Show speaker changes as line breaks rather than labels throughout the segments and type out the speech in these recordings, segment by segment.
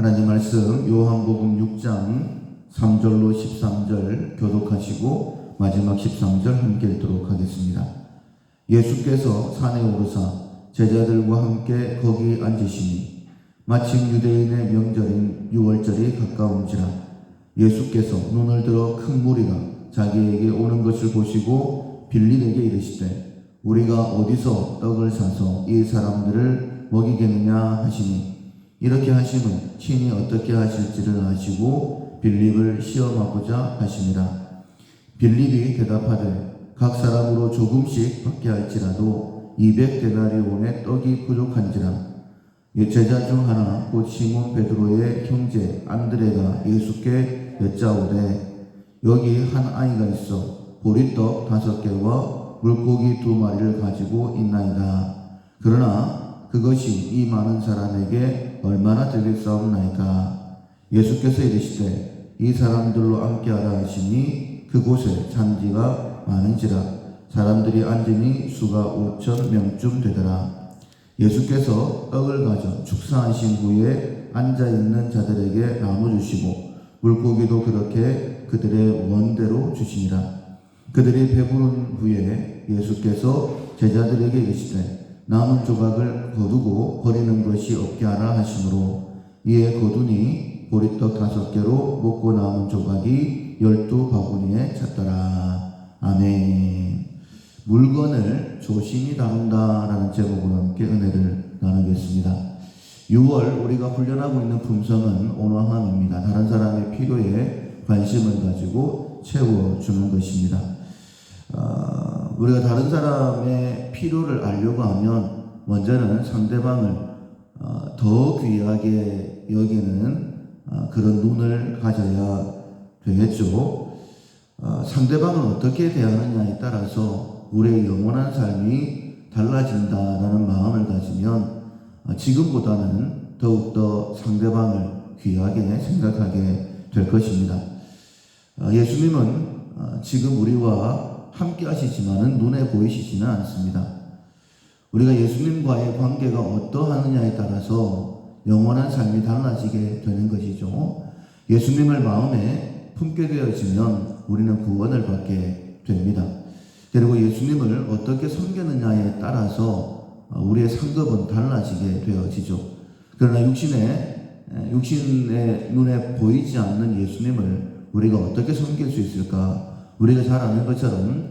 하나님 말씀 요한복음 6장 3절로 13절 교독하시고 마지막 13절 함께 읽도록 하겠습니다. 예수께서 산에 오르사 제자들과 함께 거기 앉으시니 마침 유대인의 명절인 유월절이 가까운지라 예수께서 눈을 들어 큰 무리가 자기에게 오는 것을 보시고 빌립에게 이르시되 우리가 어디서 떡을 사서 이 사람들을 먹이겠느냐 하시니 이렇게 하심은 친히 어떻게 하실지를 아시고 빌립을 시험하고자 하시니라. 빌립이 대답하되 각 사람으로 조금씩 받게 할지라도 200데나리온의 떡이 부족한지라. 제자 중 하나 곧 시몬 베드로의 형제 안드레가 예수께 여짜오되 여기 한 아이가 있어 보리떡 5개와 물고기 2마리를 가지고 있나이다. 그러나 그것이 이 많은 사람에게 얼마나 되겠사옵나이까. 예수께서 이르시되 이 사람들로 함께하라 하시니 그곳에 잔디가 많은지라 사람들이 앉으니 수가 5,000명쯤 되더라. 예수께서 떡을 가져 축사하신 후에 앉아있는 자들에게 나눠주시고 물고기도 그렇게 그들의 원대로 주시니라. 그들이 배부른 후에 예수께서 제자들에게 이르시되 남은 조각을 거두고 버리는 것이 없게 하라 하시므로 이에 거두니 보리떡 5개로 먹고 남은 조각이 12바구니에 찼더라. 아멘. 물건을 조심히 다룬다라는 제목으로 함께 은혜를 나누겠습니다. 6월 우리가 훈련하고 있는 품성은 온화함입니다. 다른 사람의 필요에 관심을 가지고 채워주는 것입니다. 우리가 다른 사람의 필요를 알려고 하면 먼저는 상대방을 더 귀하게 여기는 그런 눈을 가져야 되겠죠. 상대방을 어떻게 대하느냐에 따라서 우리의 영원한 삶이 달라진다라는 마음을 가지면 지금보다는 더욱더 상대방을 귀하게 생각하게 될 것입니다. 예수님은 지금 우리와 함께 하시지만은 눈에 보이시지는 않습니다. 우리가 예수님과의 관계가 어떠하느냐에 따라서 영원한 삶이 달라지게 되는 것이죠. 예수님을 마음에 품게 되어지면 우리는 구원을 받게 됩니다. 그리고 예수님을 어떻게 섬기느냐에 따라서 우리의 상급은 달라지게 되어지죠. 그러나 육신의 눈에 보이지 않는 예수님을 우리가 어떻게 섬길 수 있을까? 우리가 잘 아는 것처럼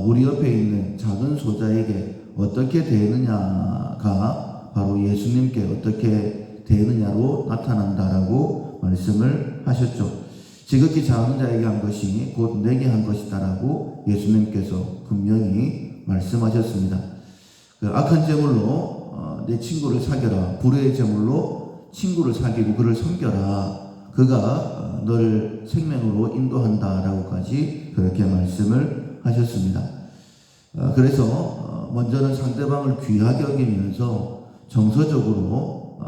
우리 옆에 있는 작은 소자에게 어떻게 대느냐가 바로 예수님께 어떻게 대느냐로 나타난다라고 말씀을 하셨죠. 지극히 작은 자에게 한 것이 곧 내게 한 것이다라고 예수님께서 분명히 말씀하셨습니다. 그 악한 제물로 내 친구를 사겨라. 불의의 제물로 친구를 사귀고 그를 섬겨라. 그가 너를 생명으로 인도한다라고까지 그렇게 말씀을 하셨습니다. 그래서 먼저는 상대방을 귀하게 여기면서 정서적으로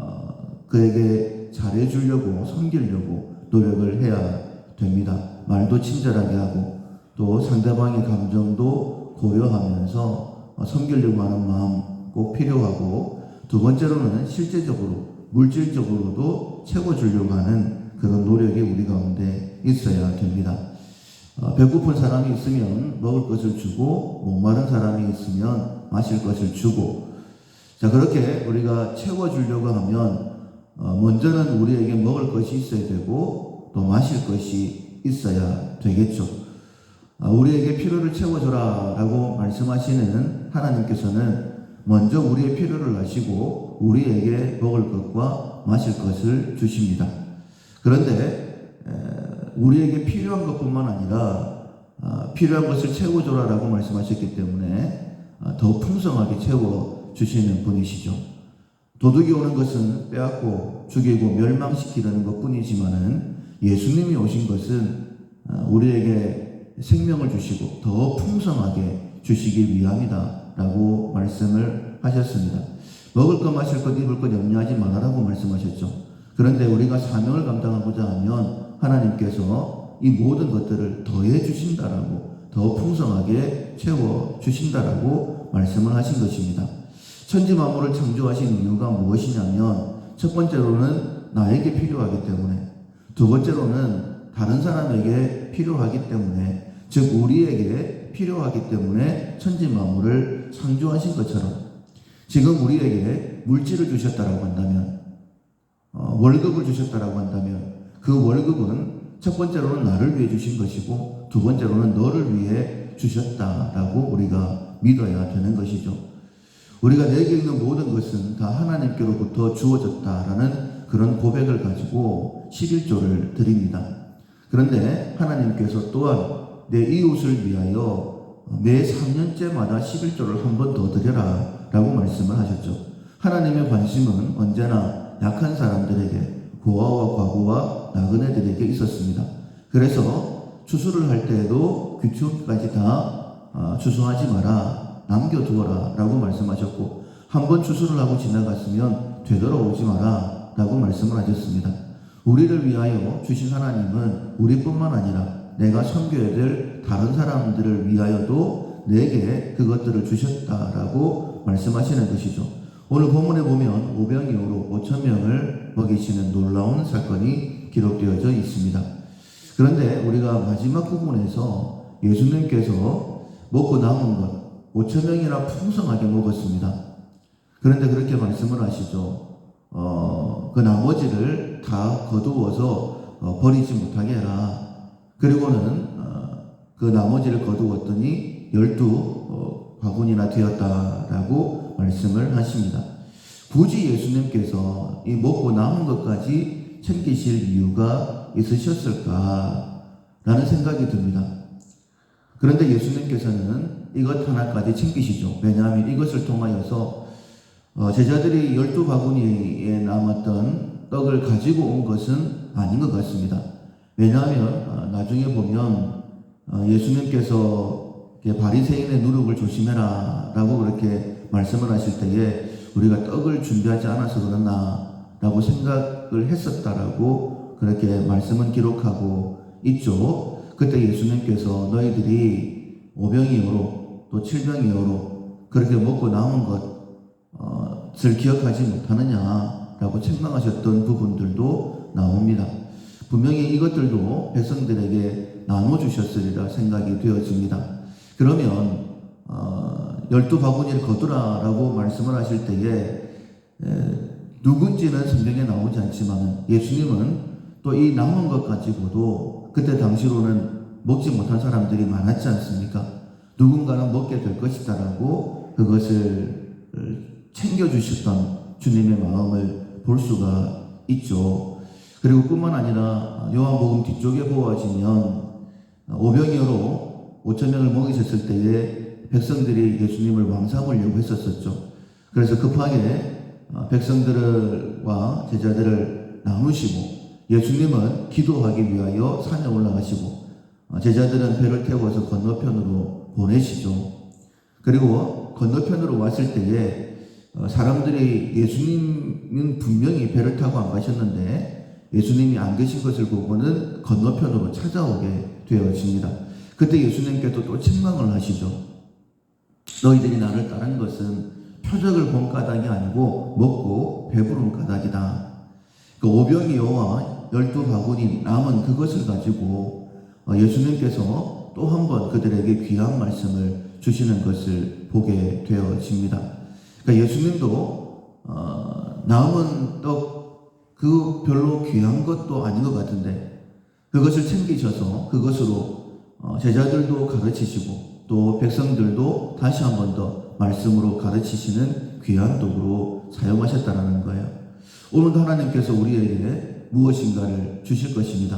그에게 잘해주려고 섬기려고 노력을 해야 됩니다. 말도 친절하게 하고 또 상대방의 감정도 고려하면서 섬기려고 하는 마음 꼭 필요하고 두 번째로는 실제적으로 물질적으로도 채워주려고 하는 그런 노력이 우리 가운데 있어야 됩니다. 배고픈 사람이 있으면 먹을 것을 주고 목마른 사람이 있으면 마실 것을 주고 자 그렇게 우리가 채워주려고 하면 먼저는 우리에게 먹을 것이 있어야 되고 또 마실 것이 있어야 되겠죠. 우리에게 필요를 채워줘라 라고 말씀하시는 하나님께서는 먼저 우리의 필요를 아시고 우리에게 먹을 것과 마실 것을 주십니다. 그런데 우리에게 필요한 것뿐만 아니라 필요한 것을 채워줘라라고 말씀하셨기 때문에 더 풍성하게 채워주시는 분이시죠. 도둑이 오는 것은 빼앗고 죽이고 멸망시키려는 것뿐이지만은 예수님이 오신 것은 우리에게 생명을 주시고 더 풍성하게 주시기 위함이다라고 말씀을 하셨습니다. 먹을 것 마실 것 입을 것 염려하지 말아라고 말씀하셨죠. 그런데 우리가 사명을 감당하고자 하면 하나님께서 이 모든 것들을 더해 주신다라고 더 풍성하게 채워 주신다라고 말씀을 하신 것입니다. 천지 만물을 창조하신 이유가 무엇이냐면 첫 번째로는 나에게 필요하기 때문에, 두 번째로는 다른 사람에게 필요하기 때문에, 즉 우리에게 필요하기 때문에 천지 만물을 창조하신 것처럼 지금 우리에게 물질을 주셨다라고 한다면, 월급을 주셨다라고 한다면 그 월급은 첫 번째로는 나를 위해 주신 것이고 두 번째로는 너를 위해 주셨다라고 우리가 믿어야 되는 것이죠. 우리가 내게 있는 모든 것은 다 하나님께로부터 주어졌다라는 그런 고백을 가지고 11조를 드립니다. 그런데 하나님께서 또한 내 이웃을 위하여 매 3년째마다 11조를 한 번 더 드려라 라고 말씀을 하셨죠. 하나님의 관심은 언제나 약한 사람들에게, 고아와 과부와 나그네들에게 있었습니다. 그래서 추수를 할 때에도 귀축까지 다 추수하지 마라, 남겨두어라 라고 말씀하셨고, 한번 추수를 하고 지나갔으면 되돌아오지 마라 라고 말씀을 하셨습니다. 우리를 위하여 주신 하나님은 우리뿐만 아니라 내가 섬겨야 될 다른 사람들을 위하여도 내게 그것들을 주셨다라고 말씀하시는 것이죠. 오늘 본문에 보면 오병이어로 5,000명을 먹이시는 놀라운 사건이 기록되어져 있습니다. 그런데 우리가 마지막 부분에서 예수님께서 먹고 남은 것 5,000명이나 풍성하게 먹었습니다. 그런데 그렇게 말씀을 하시죠. 그 나머지를 다 거두어서 버리지 못하게 해라. 그리고는 그 나머지를 거두었더니 12바구니나 되었다라고 말씀을 하십니다. 굳이 예수님께서 이 먹고 남은 것까지 챙기실 이유가 있으셨을까라는 생각이 듭니다. 그런데 예수님께서는 이것 하나까지 챙기시죠. 왜냐하면 이것을 통하여서 제자들이 12바구니에 남았던 떡을 가지고 온 것은 아닌 것 같습니다. 왜냐하면 나중에 보면 예수님께서 바리새인의 누룩을 조심해라 라고 그렇게 말씀을 하실 때에 우리가 떡을 준비하지 않아서 그러나 라고 생각을 했었다라고 그렇게 말씀은 기록하고 있죠. 그때 예수님께서 너희들이 5병이어로 또 7병이어로 그렇게 먹고 남은 것을 기억하지 못하느냐라고 책망하셨던 부분들도 나옵니다. 분명히 이것들도 백성들에게 나눠주셨으리라 생각이 되어집니다. 그러면 12바구니를 거두라라고 말씀을 하실 때에 누군지는 성경에 나오지 않지만 예수님은 또 이 남은 것 가지고도 그때 당시로는 먹지 못한 사람들이 많았지 않습니까? 누군가는 먹게 될 것이다라고 그것을 챙겨주셨던 주님의 마음을 볼 수가 있죠. 그리고 뿐만 아니라 요한복음 뒤쪽에 보아지면 오병이어로 5,000명을 먹이셨을 때에 백성들이 예수님을 왕삼으려고 했었었죠. 그래서 급하게 백성들과 제자들을 나누시고 예수님은 기도하기 위하여 산에 올라가시고 제자들은 배를 태워서 건너편으로 보내시죠. 그리고 건너편으로 왔을 때에 사람들이 예수님은 분명히 배를 타고 안 가셨는데 예수님이 안 계신 것을 보고는 건너편으로 찾아오게 되어집니다. 그때 예수님께서 또 책망을 하시죠. 너희들이 나를 따른 것은 표적을 본 까닭이 아니고 먹고 배부른 까닭이다. 그 오병이어와 12바구니 남은 그것을 가지고 예수님께서 또 한 번 그들에게 귀한 말씀을 주시는 것을 보게 되어집니다. 그러니까 예수님도 남은 떡 그 별로 귀한 것도 아닌 것 같은데 그것을 챙기셔서 그것으로 제자들도 가르치시고 또 백성들도 다시 한 번 더 말씀으로 가르치시는 귀한 도구로 사용하셨다는 거예요. 오늘도 하나님께서 우리에게 무엇인가를 주실 것입니다.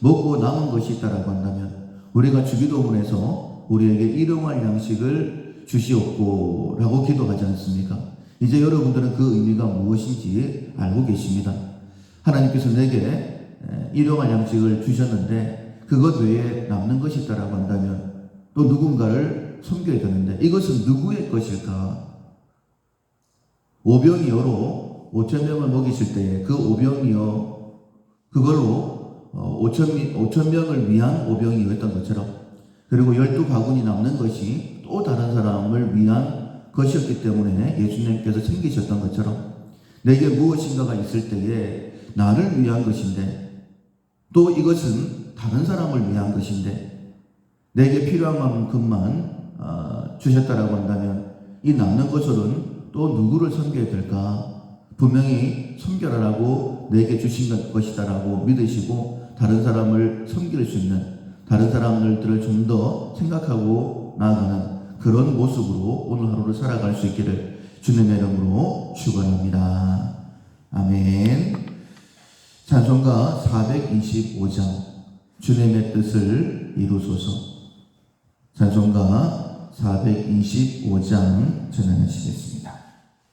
먹고 남은 것이 있다라고 한다면 우리가 주기도문에서 우리에게 일용할 양식을 주시옵고 라고 기도하지 않습니까? 이제 여러분들은 그 의미가 무엇인지 알고 계십니다. 하나님께서 내게 일용할 양식을 주셨는데 그것 외에 남는 것이 있다라고 한다면 또 누군가를 섬겨야 되는데 이것은 누구의 것일까? 오병이어로 5,000명을 먹이실 때에 그 오병이어 그걸로 5,000명을 위한 오병이어였던 것처럼 그리고 12바구니 남는 것이 또 다른 사람을 위한 것이었기 때문에 예수님께서 챙기셨던 것처럼 내게 무엇인가가 있을 때에 나를 위한 것인데 또 이것은 다른 사람을 위한 것인데 내게 필요한 만큼만 주셨다라고 한다면 이 남는 것으로는 또 누구를 섬겨야 될까? 분명히 섬겨라라고 내게 주신 것이다라고 믿으시고 다른 사람을 섬길 수 있는, 다른 사람들을 좀 더 생각하고 나아가는 그런 모습으로 오늘 하루를 살아갈 수 있기를 주님의 이름으로 축원합니다. 아멘. 찬송가 425장 주님의 뜻을 이루소서. 찬송가 425장 전하시겠습니다.